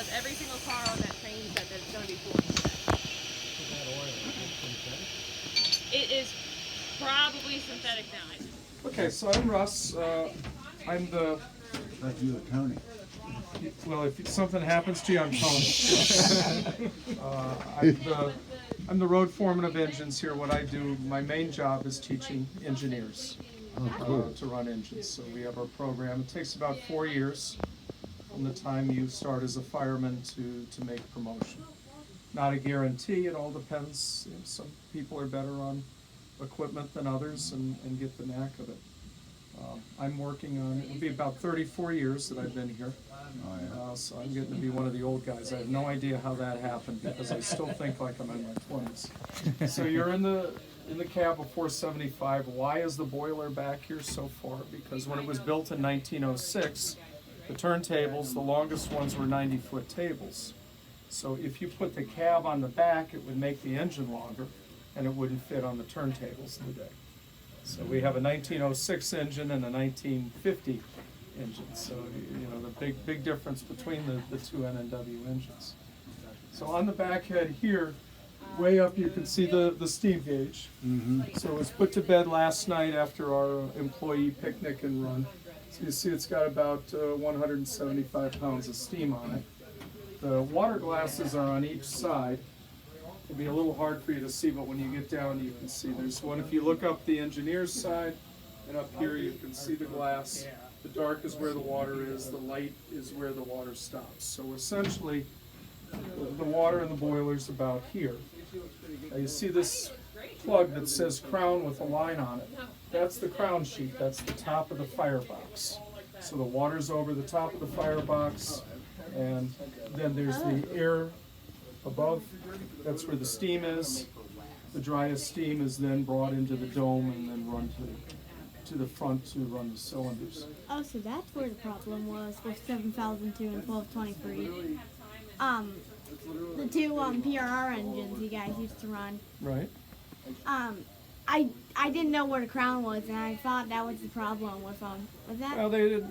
because every single car on that train said that it's going to be 40%. It is probably synthetic now. Okay, so I'm Russ. I'm the. But you, Tony. Well, if something happens to you, I'm Tony. I'm the road foreman of engines here. What I do, my main job is teaching engineers to run engines. So we have our program. It takes about 4 years from the time you start as a fireman to make promotion. Not a guarantee. It all depends. You know, some people are better on equipment than others and get the knack of it. I'm working on, it'll be about 34 years that I've been here. So I'm getting to be one of the old guys. I have no idea how that happened because I still think like I'm in my 20s. So you're in the cab of 475. Why is the boiler back here so far? Because when it was built in 1906, the turntables, the longest ones were 90-foot tables. So if you put the cab on the back, it would make the engine longer and it wouldn't fit on the turntables today. So we have a 1906 engine and a 1950 engine. So, you know, the big difference between the two N&W engines. So on the back head here, way up you can see the steam gauge. So it was put to bed last night after our employee picnic and run. So you see it's got about 175 pounds of steam on it. The water glasses are on each side. It'll be a little hard for you to see, but when you get down you can see there's one. If you look up the engineer's side, and up here you can see the glass. The dark is where the water is, the light is where the water stops. So essentially, the water in the boiler's about here. Now you see this plug that says crown with a line on it. That's the crown sheet, that's the top of the firebox. So the water's over the top of the firebox, and then there's the air above. That's where the steam is. The driest steam is then brought into the dome and then run to the front to run the cylinders. Oh, so that's where the problem was with 7002 and 1223. The two PRR engines you guys used to run. Right. I didn't know where the crown was, and I thought that was the problem with them. Was that? Well, they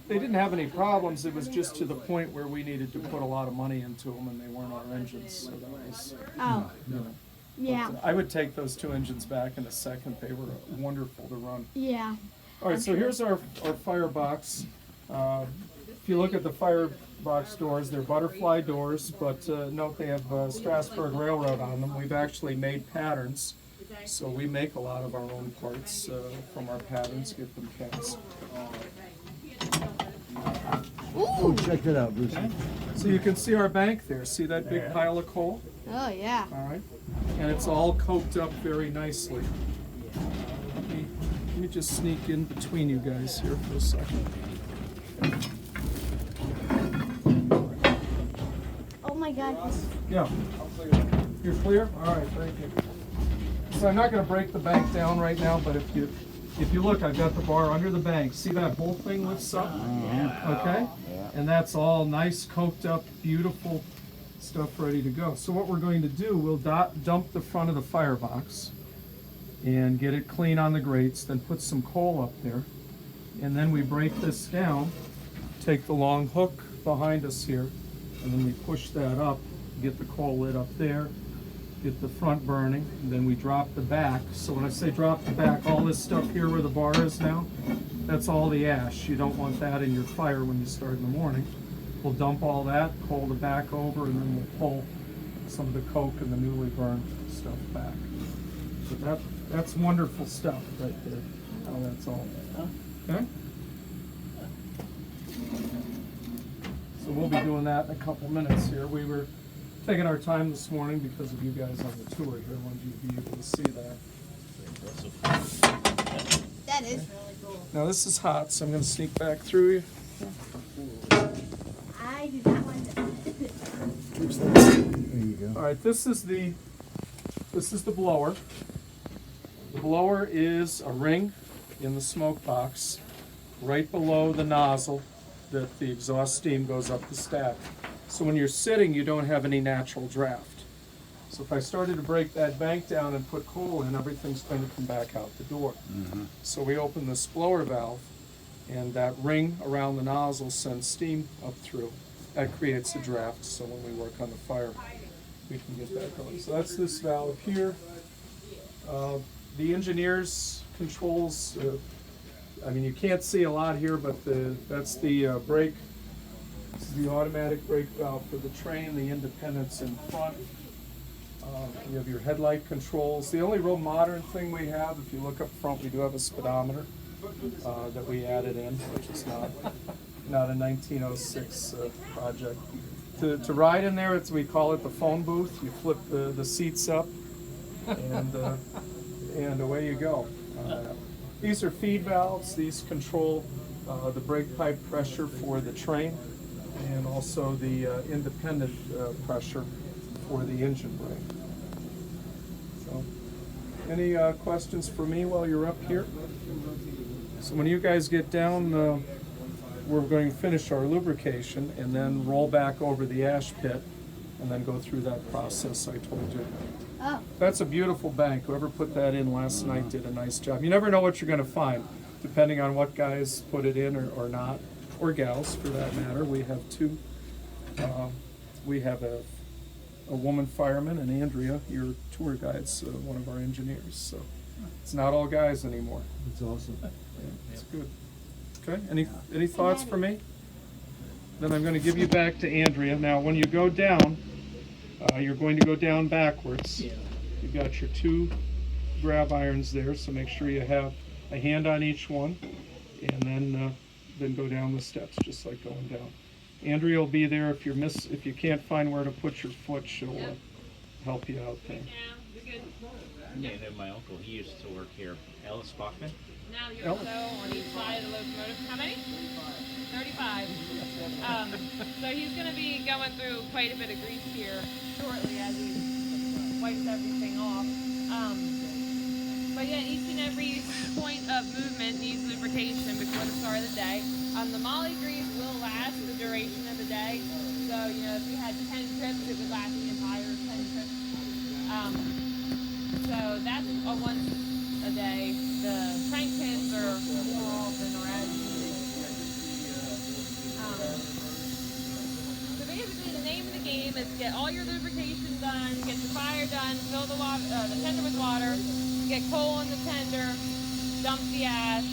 didn't have any problems. It was just to the point where we needed to put a lot of money into them, and they weren't our engines. So that was, Oh, you know. yeah. But I would take those two engines back in a second. They were wonderful to run. Yeah. All right, so here's our firebox. If you look at the firebox doors, they're butterfly doors, but note they have Strasbourg Railroad on them. We've actually made patterns. So we make a lot of our own parts from our patterns, get them cast. Oh, check it out, Bruce. Okay. So you can see our bank there. See that big pile of coal? Oh, yeah. All right. And it's all coked up very nicely. Let me just sneak in between you guys here for a second. Oh my God. Yeah. You're clear? All right, thank you. So I'm not going to break the bank down right now, but if you look, I've got the bar under the bank. See that whole thing lifts up? Okay? And that's all nice, coked up, beautiful stuff ready to go. So what we're going to do, we'll dump the front of the firebox and get it clean on the grates, then put some coal up there. And then we break this down, take the long hook behind us here, and then we push that up, get the coal lit up there, get the front burning, and then we drop the back. So when I say drop the back, all this stuff here where the bar is now, that's all the ash. You don't want that in your fire when you start in the morning. We'll dump all that, coal the back over, and then we'll pull some of the coke and the newly burned stuff back. But that's wonderful stuff right there. How that's all. Okay? So we'll be doing that in a couple minutes here. We were taking our time this morning because of you guys on the tour here. I wanted you to be able to see that. That is. Now this is hot, so I'm going to sneak back through you. I do not want to. There you go. All right, this is the blower. The blower is a ring in the smoke box right below the nozzle that the exhaust steam goes up the stack. So when you're sitting, you don't have any natural draft. So if I started to break that bank down and put coal in, everything's going to come back out the door. So we open this blower valve, and that ring around the nozzle sends steam up through. that creates a draft, so when we work on the fire, we can get that going. So that's this valve here. The engineer's controls, I mean, you can't see a lot here, but that's the brake. This is the automatic brake valve for the train, the independents in front. You have your headlight controls. The only real modern thing we have, if you look up front, we do have a speedometer that we added in, which is not a 1906 project. To ride in there, we call it the phone booth. You flip the seats up, and away you go. These are feed valves. These control the brake pipe pressure for the train, and also the independent pressure for the engine brake. So, any questions for me while you're up here? So when you guys get down, we're going to finish our lubrication and then roll back over the ash pit and then go through that process I told you. Oh. That's a beautiful bank. Whoever put that in last night did a nice job. You never know what you're going to find, depending on what guys put it in or not, or gals for that matter. We have two. We have a woman fireman, and Andrea, your tour guide's one of our engineers. So it's not all guys anymore. That's awesome. Yeah, it's good. Okay, any thoughts for me? Then I'm going to give you back to Andrea. Now, when you go down, you're going to go down backwards. You've got your two grab irons there, so make sure you have a hand on each one, and then go down the steps, just like going down. Andrea will be there if you can't find where to put your foot. She'll help you out there. Yeah, I know my uncle, he used to work here. Ellis Bachman? Now you're so on each side of the locomotive. How many? 35. So he's going to be going through quite a bit of grease here shortly as he wipes everything off. But yeah, each and every point of movement needs lubrication before the start of the day. The molly grease will last the duration of the day. So, you know, if you had 10 trips, it would last the entire 10 trips. So that's once a day. The crank pins are more often or as needed. So basically the name of the game is get all your lubrication done, get your fire done, fill the tender with water, get coal in the tender, dump the ash,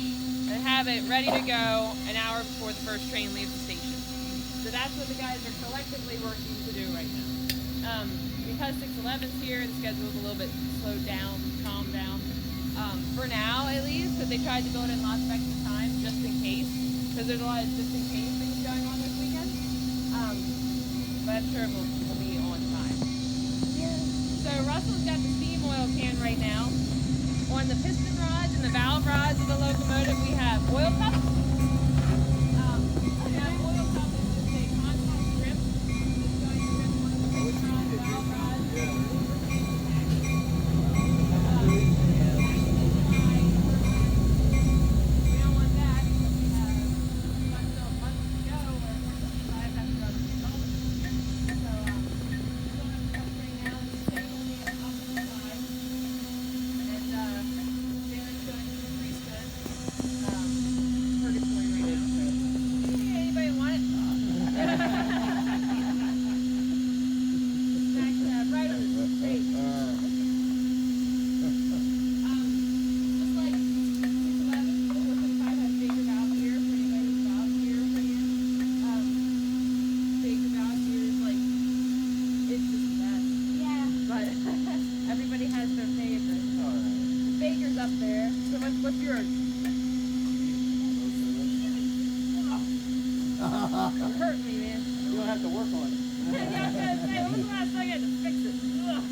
and have it ready to go an hour before the first train leaves the station. So that's what the guys are collectively working to do right now. Because 611's here, the schedule's a little bit slowed down, calmed down. For now, at least, because they tried to build in lots of extra time just in case, because there's a lot of just in case things going on this weekend. But I'm sure we'll be on time. So Russell's got the steam oil can right now. On the piston rods and the valve rods of the locomotive, we have oil cups. That oil cup is just a contact strip. It's going to rip one of the piston rods, valve rods. We don't want that. We have still months to go, or 5 have to run the controller. So, still have the cup right now. It's staying only on the opposite side. And, Darren's going to the grease gun. Purgatory right now. Yeah, anybody want it? Smack that right on the face. Just like 611, 475 has Baker valve here for anybody who's valve here for you. Baker valve here is like, it's just the best. Yeah. But everybody has their favorite. Baker's up there. So what's yours? You're hurting me, man. You don't have to work on it. Yeah, I was gonna say, when was the last time I had to fix it? Ugh.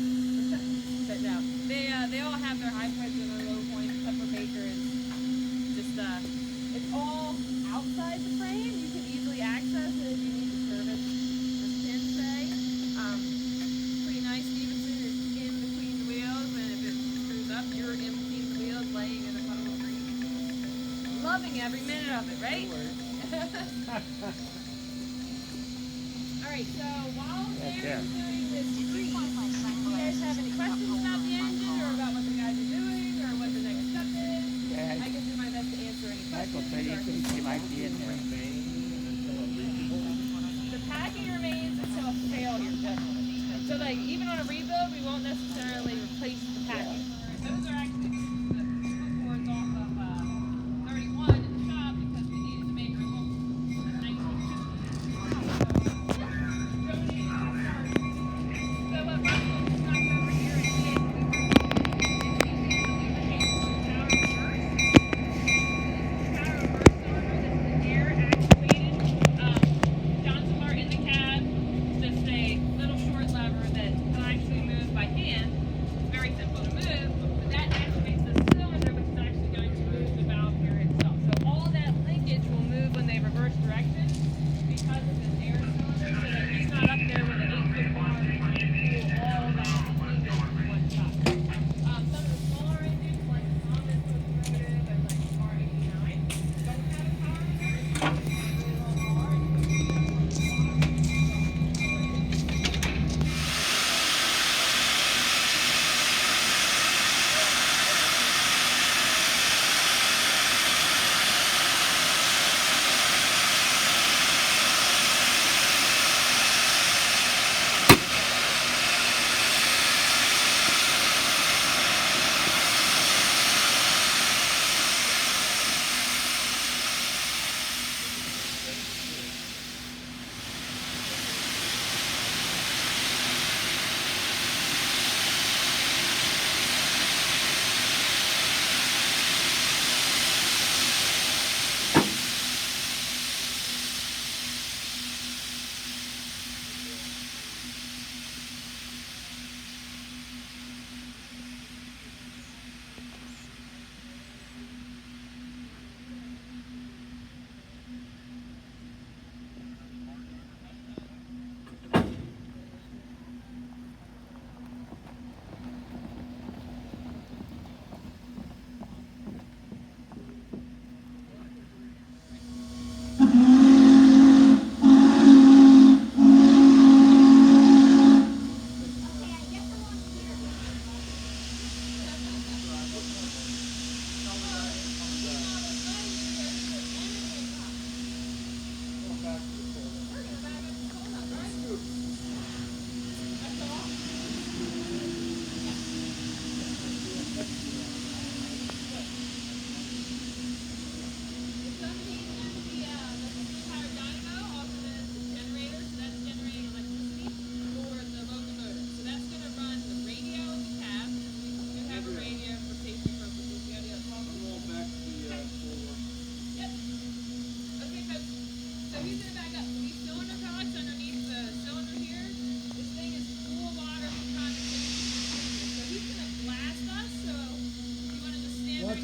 But no, they all have their high points and their low points. Except for Baker is just it's all outside the frame. You can easily access it if you need to service this pin tray. Pretty nice. Stevenson is in between the wheels, and if it screws up, you're in between the wheels, laying in a puddle of grease. Loving every minute of it, right? Alright, so while Darren's doing this grease, do you guys have any questions about the engine or about what the guys are doing or what the next step is? Yeah, I can do my best to answer any Michael questions. said he thinks he might be in there. The packing like even on a rebuild, we won't necessarily replace the package. Those are actually the boards off of 31 in the shop because we needed to make her look 1950. Donated to the park. So what Russell snuck over here and did, we were lubricating the power reverse. Power reverse cylinder that's the air actuated. Johnson Mart in the cab. Just a little short lever that will actually move by hand. It's very simple to move, but that activates the cylinder, which is actually going to move the valve gear itself. So all that linkage will move when they reverse direction because of this air cylinder, so that he's not up there with an 8-foot bar trying to pull all that linkage from one shot. Some of the smaller engines, like the Thomas locomotive and like the R89, don't have a power reverse. It's really long bar.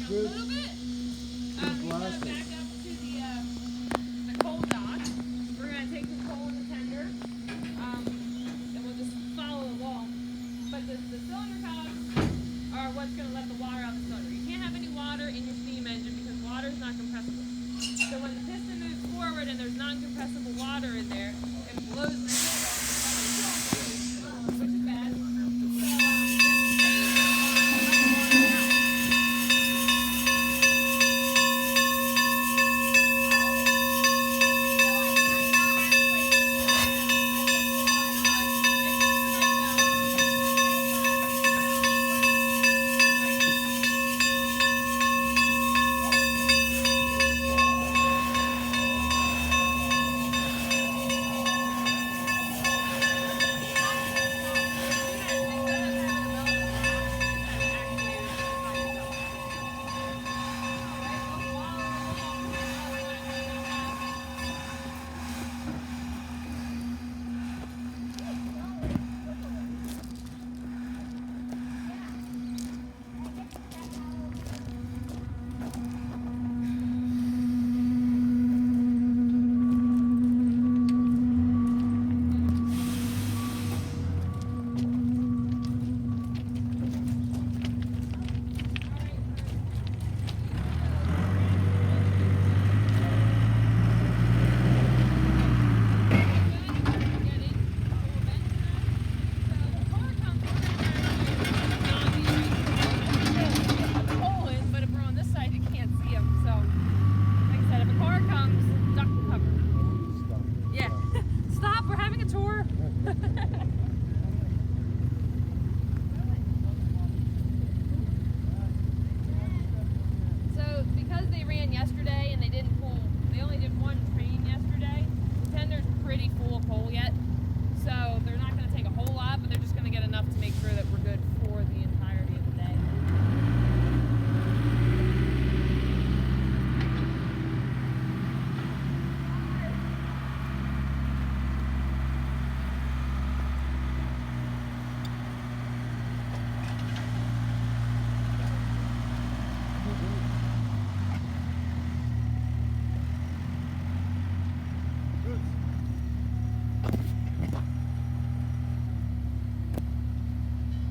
A little bit. He's gonna back up to the coal dock. We're gonna take the coal in the tender, and we'll just follow along. But the cylinder cogs are what's gonna let the water out the cylinder. You can't have any water in your steam engine because water is not compressible. So when the piston moves forward and there's non-compressible water in there, it blows the head off the cylinder, which is bad. So,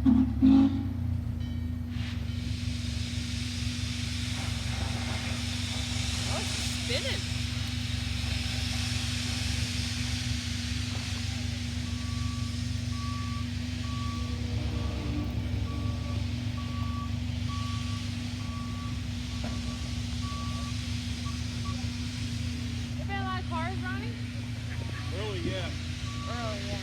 Oh, it's spinning. There been a lot of cars running? Early, yeah. Early, yeah.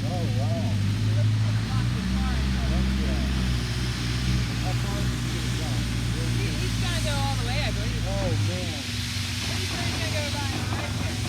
Oh, wow. He's gonna go all the way, I believe. Oh, man. Pretty sure he's gonna go by right here.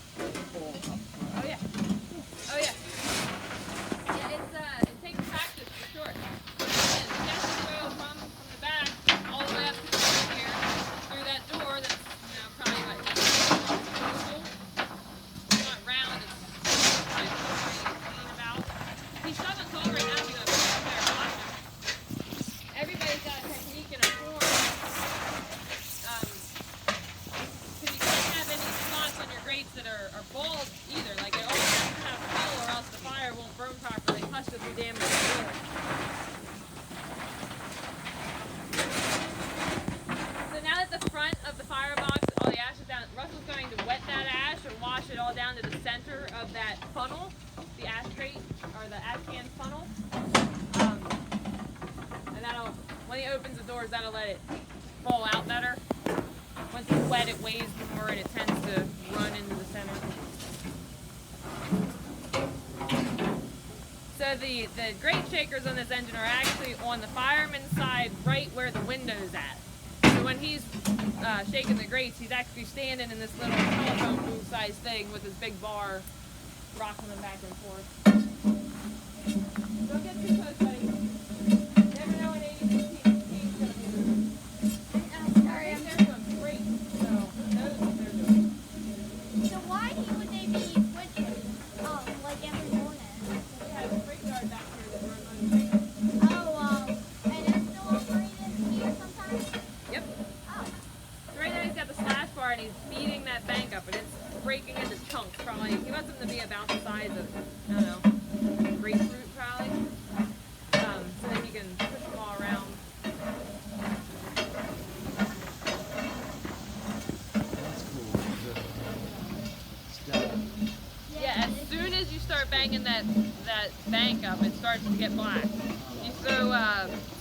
Oh yeah. Oh yeah. Yeah, it takes practice for sure. And you have to go from the back all the way up to the front here through that door that's probably like not round, it's probably about. He's shoving coal right now, he's gonna put it up there and watch him. Everybody's got a technique and a form. Because you can't have any spots on your grates that are bald either. Like it always has to have fuel or else the fire won't burn properly. Plus you'll do damage to the wood. So now that the front of the firebox, all the ash is down, Russell's going to wet that ash and wash it all down to the center of that funnel, the ash crate or the ash can funnel. And that'll, when he opens the doors, that'll let it fall out better. Once it's wet, it weighs more and it tends to run into the center. So the grate shakers on this engine are actually on the fireman's side, right where the window's at. So when he's shaking the grates, he's actually standing in this little telephone booth size thing with his big bar, rocking them back and forth. Don't get too close, buddy. Never know when 86 team's gonna be moving. Sorry, I'm They're doing great, so who knows what they're doing. So why would they be switching? Like every morning? We have a freight yard back here that runs on freight. And it's still operating here sometimes? Yep. Oh. So right now he's got the slash bar and he's feeding that bank up and it's breaking into chunks probably. He wants them to be about the size of, I don't know, grapefruit probably. So then you can push them all around. That's cool. Stella. Yeah, as soon as you start banging that bank up, it starts to get black. You throw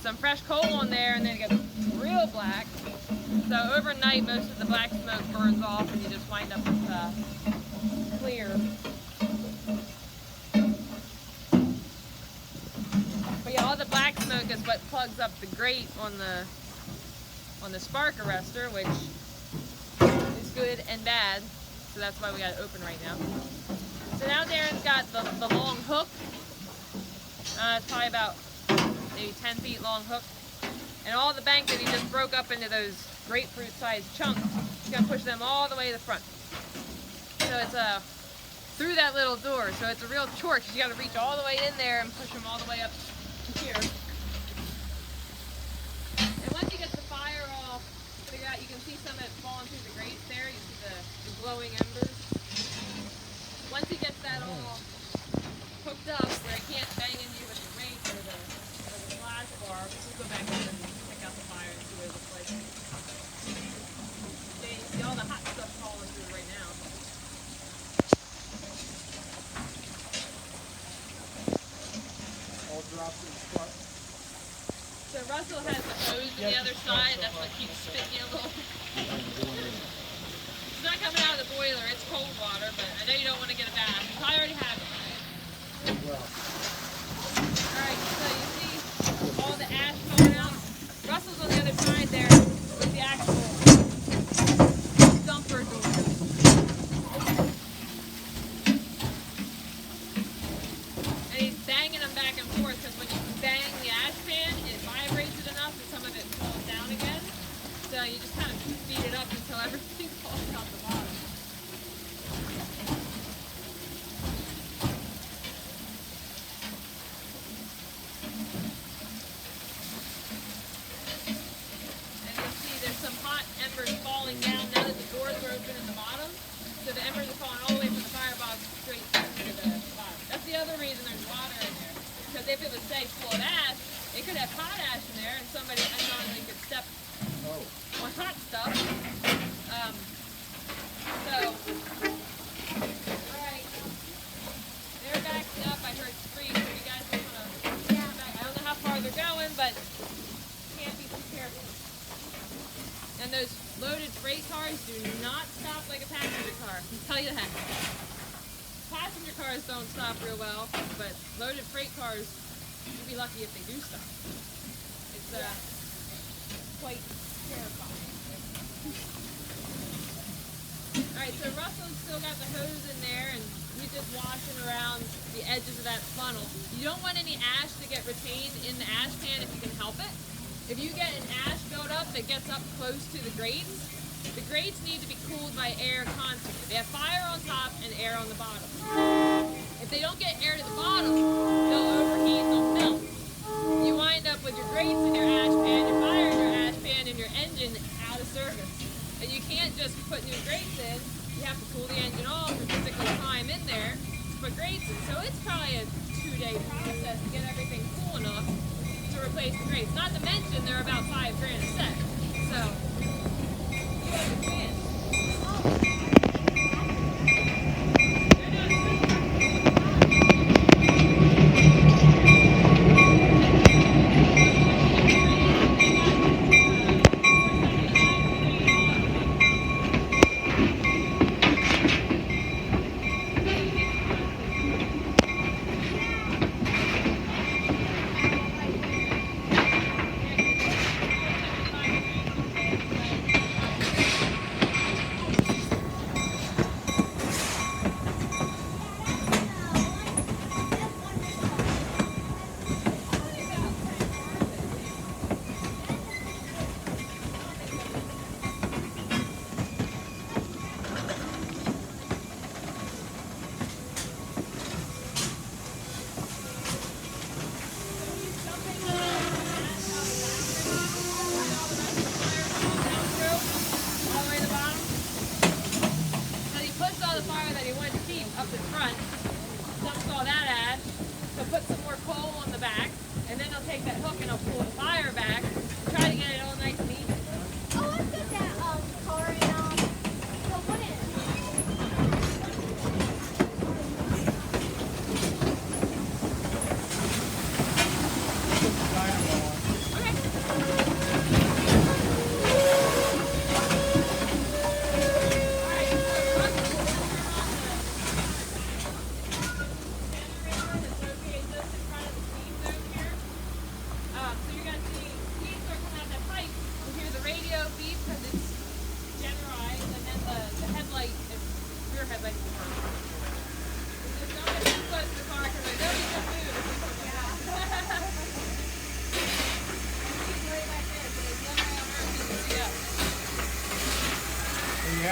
some fresh coal on there, and then it gets real black. So overnight, most of the black smoke burns off, and you just wind up with clear. But yeah, all the black smoke is what plugs up the grate on the spark arrestor, which is good and bad. So that's why we got it open right now. So now Darren's got the long hook. It's probably about maybe 10 feet long hook. And all the bank that he just broke up into those grapefruit-sized chunks, he's gonna push them all the way to the front. So it's through that little door. So it's a real chore, because you gotta reach all the way in there and push them all the way up to here. And once you get the fire all figured out, you can see some of it falling through the grates there. You see the glowing embers. Once he gets that all hooked up where it can't bang into you with the rake or the flash bar, we'll go back up and check out the fire and see what it looks like. Okay, you see all the hot stuff falling through right now. All drops in the spot. So Russell has the hose on the other side. That's what keeps spitting you a little. It's not coming out of the boiler. It's cold water, but I know you don't want to get a bath. You probably already have it. Alright, so you see all the ash coming out. Russell's on the other side there with the actual dumper door. And he's banging them back and forth, because when you bang the ash pan, it vibrates it enough that some of it falls down again. So you just kind of speed it up until everything falls out the bottom. And you'll see there's some hot embers falling down now that the doors are open in the bottom. So the embers are falling all the way from the firebox straight to the bottom. That's the other reason there's water in there. Because if it was, say, full of ash, it could have hot ash in there, and somebody unknowingly could step on hot stuff. Alright. They're backing up. I heard screams. So you guys just want to back. I don't know how far they're going, but can't be too careful. And those loaded freight cars do not stop like a passenger car. I can tell you that. Passenger cars don't stop real well, but loaded freight cars, you'll be lucky if they do stop. It's quite terrifying. Alright, so Russell's still got the hose in there, and he's just washing around the edges of that funnel. You don't want any ash to get retained in the ash pan if you can help it. If you get an ash buildup that gets up close to the grates need to be cooled by air constantly. They have fire on top and air on the bottom. If they don't get air to the bottom, they'll overheat and they'll melt. You wind up with your grates in your ash pan, your fire in your ash pan, and your engine out of service. And you can't just put new grates in. You have to cool the engine off and physically climb in there to put grates in. So it's probably a 2-day process to get everything cool enough to replace the grates. Not to mention they're about $5,000 a set. So you understand.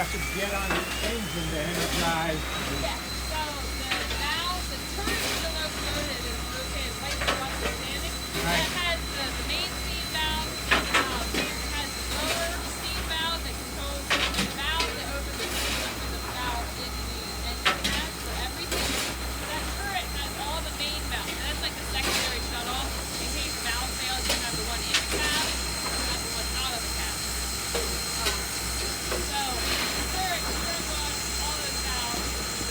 have to get on the engine to energize. Yeah. So the valve, the turret of the locomotive is located right where Russell is standing. Right. It has the main steam valve. It has the lower steam valve that controls the valve that opens and closes the valve in the engine cab for everything. That turret has all the main valves. And that's like the secondary shut-off. In case the valve fails, you have the one in the cab and the one out of the cab. So the turret turns on all those valves.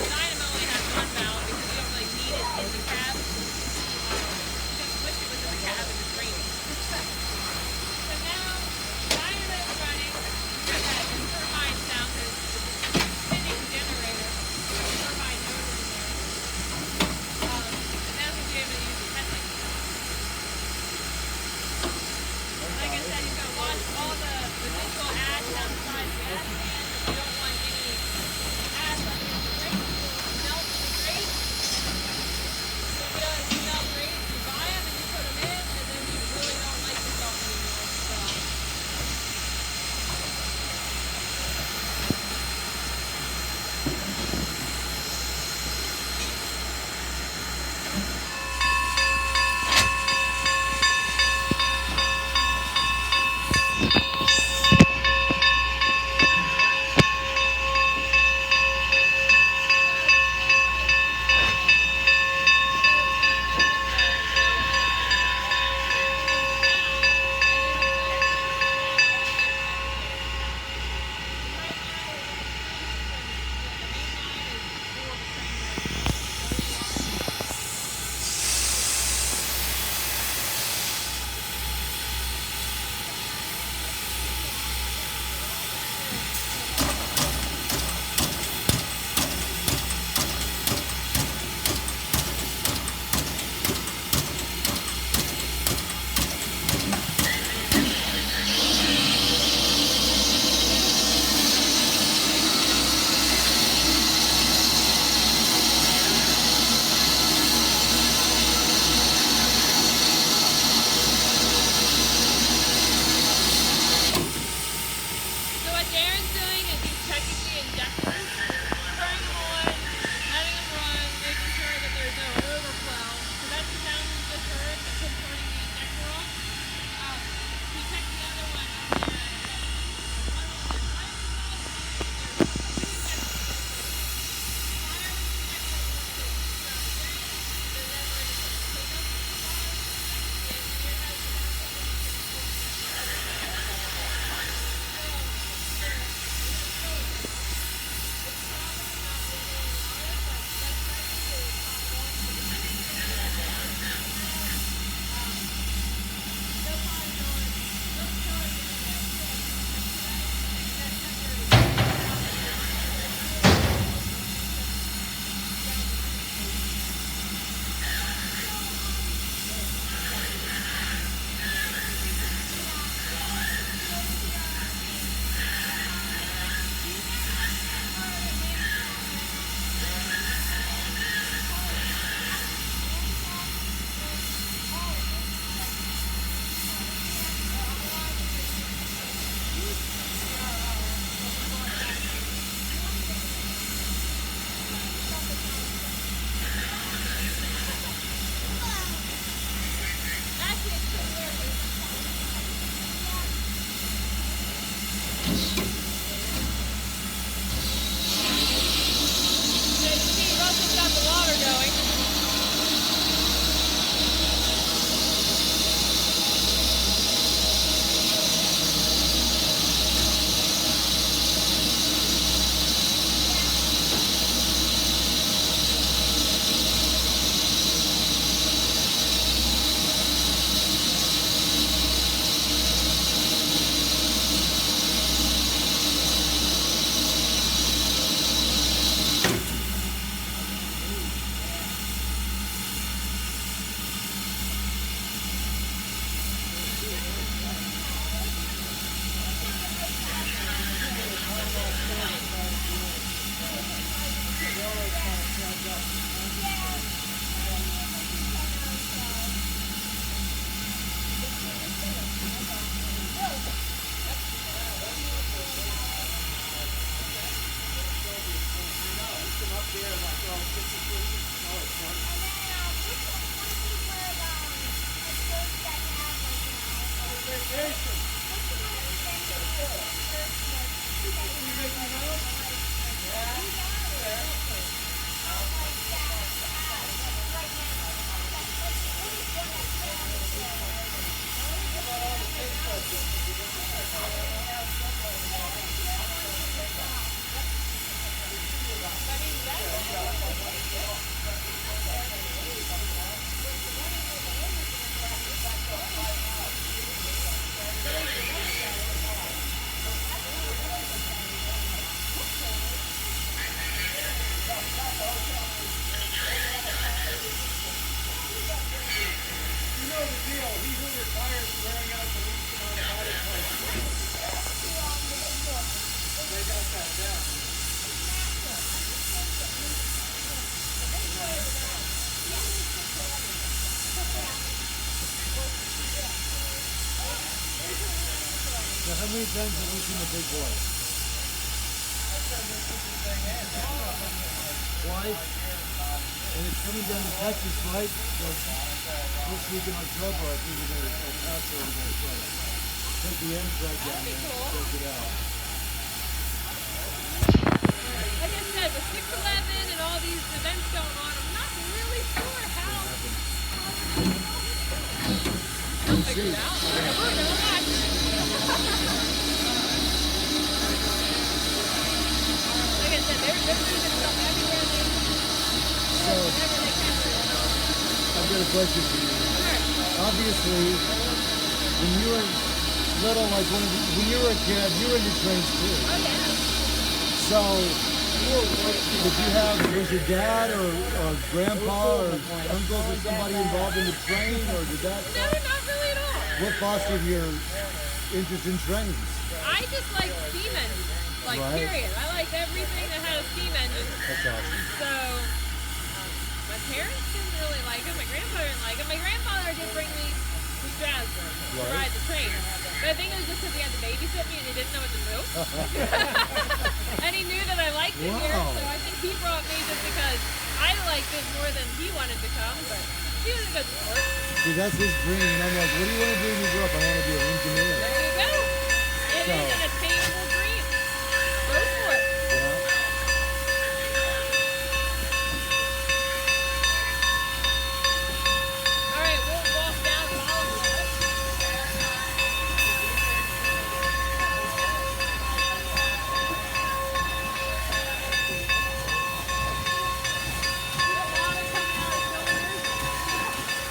Now, how many times have you seen the big boy? Twice. And it's coming down to Texas, right? So this week in October, I think we're going to pass over there. So take the Amtrak down there and check it out. Like I said, with 6/11 and all these events going on, I'm not really sure how. I'll figure it out. Oh, never mind. Like I said, they're moving stuff everywhere they So, whenever they can. I've got a question for you. Obviously, when you were little, like when you were a kid, you were into trains too. Oh yeah. So, did you have, was your dad or grandpa or uncles or somebody involved in the train, or did that? No, not really at all. What fostered your interest in trains? I just like steam engines. Like, Right. period. I liked everything that had a steam engine. That's awesome. So, my parents didn't really like it. My grandfather didn't like it. My grandfather did bring me to Strasbourg to Right. ride the train. But I think it was just because he had to babysit me and he didn't know what to do. And he knew that I liked it here, Wow. so I think he brought me just because I liked it more than he wanted to come. But he was a good sport. See, that's his dream, and I'm like, what do you want to do when you grow up? I want to be an engineer. There you go. It is an attainable dream. Go for it. Yeah. All right, we'll walk down the hall a little bit. Water coming out of cylinders.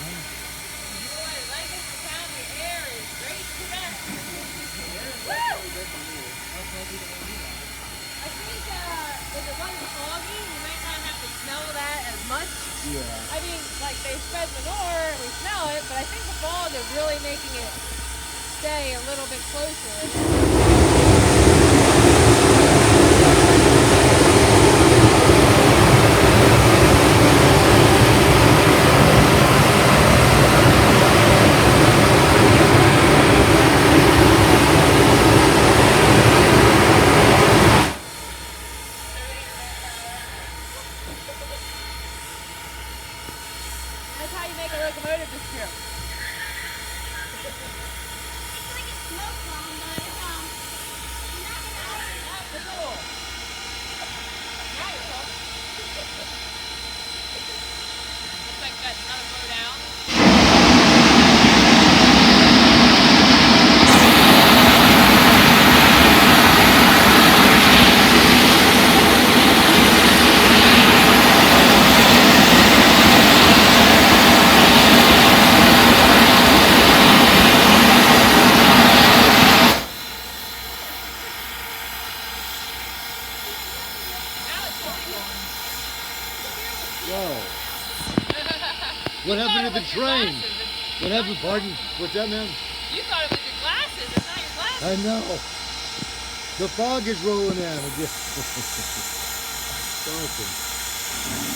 Boy, Lancaster County air is great today. Woo! I think if it wasn't foggy, we might not have to smell that as much. Yeah. I mean, like they spread manure and we smell it, but I think the fog is really making it stay a little bit closer. That's how you make a locomotive disappear. That's cool. Now you're talking. Looks like that's another blow down. Now it's going. Whoa. What happened to the train? What happened? Pardon? What's that, man? You thought it was your glasses. It's not your glasses. I know. The fog is rolling in again. Awesome.